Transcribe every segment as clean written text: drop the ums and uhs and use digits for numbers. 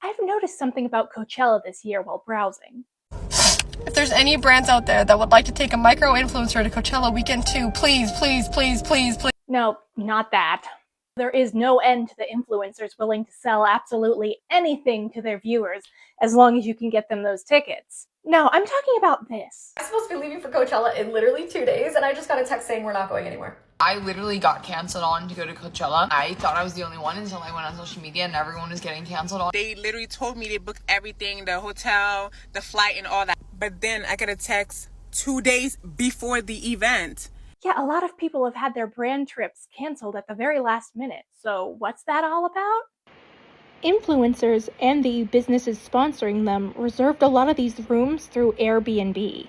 I've noticed something about Coachella this year while browsing. If there's any brands out there that would like to take a micro-influencer to Coachella weekend too, please, please, please, please, please. No, not that. There is no end to the influencers willing to sell absolutely anything to their viewers as long as you can get them those tickets. No, I'm talking about this. I'm supposed to be leaving for Coachella in literally 2 days, and I just got a text saying we're not going anymore. I literally got canceled on to go to Coachella. I thought I was the only one until I went on social media and everyone was getting canceled on. They literally told me they booked everything, the hotel, the flight, and all that. But then I got a text 2 days before the event. Yeah, a lot of people have had their brand trips canceled at the very last minute. So what's that all about? Influencers and the businesses sponsoring them reserved a lot of these rooms through Airbnb.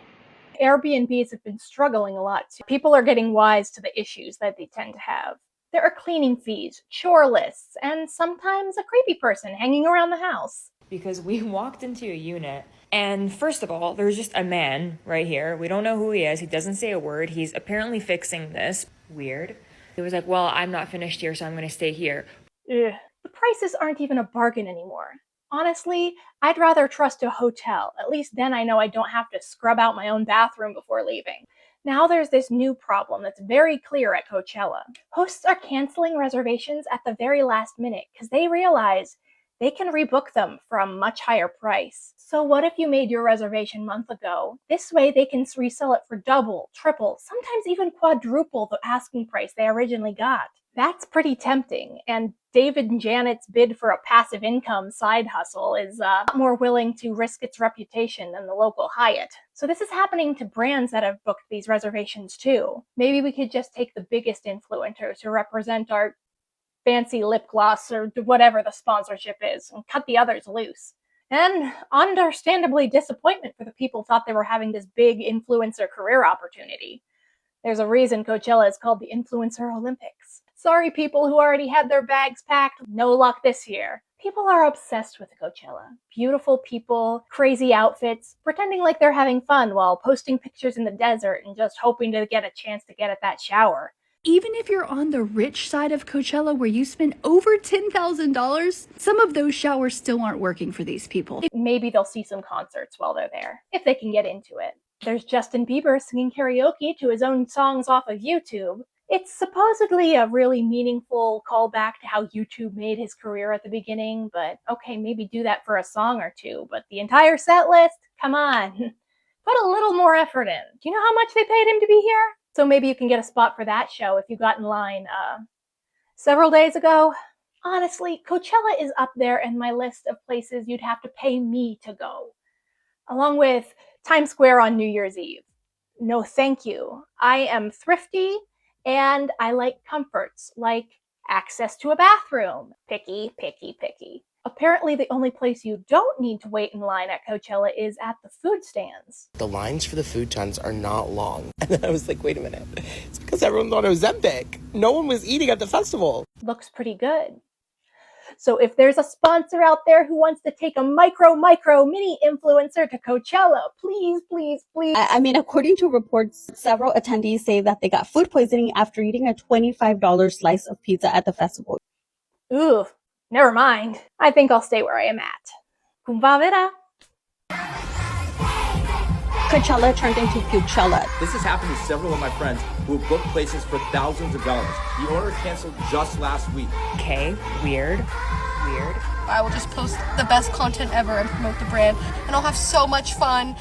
Airbnbs have been struggling a lot too. People are getting wise to the issues that they tend to have. There are cleaning fees, chore lists, and sometimes a creepy person hanging around the house. Because we walked into a unit, and first of all, there's just a man right here. We don't know who he is. He doesn't say a word. He's apparently fixing this. Weird. He was like, well, I'm not finished here, so I'm going to stay here. Ugh. The prices aren't even a bargain anymore. Honestly, I'd rather trust a hotel. At least then I know I don't have to scrub out my own bathroom before leaving. Now there's this new problem that's very clear at Coachella. Hosts are canceling reservations at the very last minute because they realize they can rebook them for a much higher price. So what if you made your reservation a month ago? This way they can resell it for double, triple, sometimes even quadruple the asking price they originally got. That's pretty tempting, and David and Janet's bid for a passive income side hustle is more willing to risk its reputation than the local Hyatt. So this is happening to brands that have booked these reservations too. Maybe we could just take the biggest influencers to represent our fancy lip gloss or whatever the sponsorship is and cut the others loose. And understandably disappointment for the people who thought they were having this big influencer career opportunity. There's a reason Coachella is called the Influencer Olympics. Sorry people who already had their bags packed, no luck this year. People are obsessed with Coachella. Beautiful people, crazy outfits, pretending like they're having fun while posting pictures in the desert and just hoping to get a chance to get at that shower. Even if you're on the rich side of Coachella where you spend over $10,000, some of those showers still aren't working for these people. Maybe they'll see some concerts while they're there, if they can get into it. There's Justin Bieber singing karaoke to his own songs off of YouTube. It's supposedly a really meaningful callback to how YouTube made his career at the beginning, but okay, maybe do that for a song or two, but the entire set list? Come on. Put a little more effort in. Do you know how much they paid him to be here? So maybe you can get a spot for that show if you got in line several days ago. Honestly, Coachella is up there in my list of places you'd have to pay me to go, along with Times Square on New Year's Eve. No thank you. I am thrifty and I like comforts like access to a bathroom. Picky, picky, picky. Apparently the only place you don't need to wait in line at Coachella is at the food stands. The lines for the food tons are not long. And then I was like, wait a minute. It's because everyone thought it was Ozempic. No one was eating at the festival. Looks pretty good. So if there's a sponsor out there who wants to take a micro mini influencer to Coachella, please, please, please. I mean, according to reports, several attendees say that they got food poisoning after eating a $25 slice of pizza at the festival. Ooh, never mind. I think I'll stay where I am at. Cum va vera. Coachella turned into Coachella. This has happened to several of my friends who have booked places for thousands of dollars. The order canceled just last week. Okay, weird. I will just post the best content ever and promote the brand, and I'll have so much fun.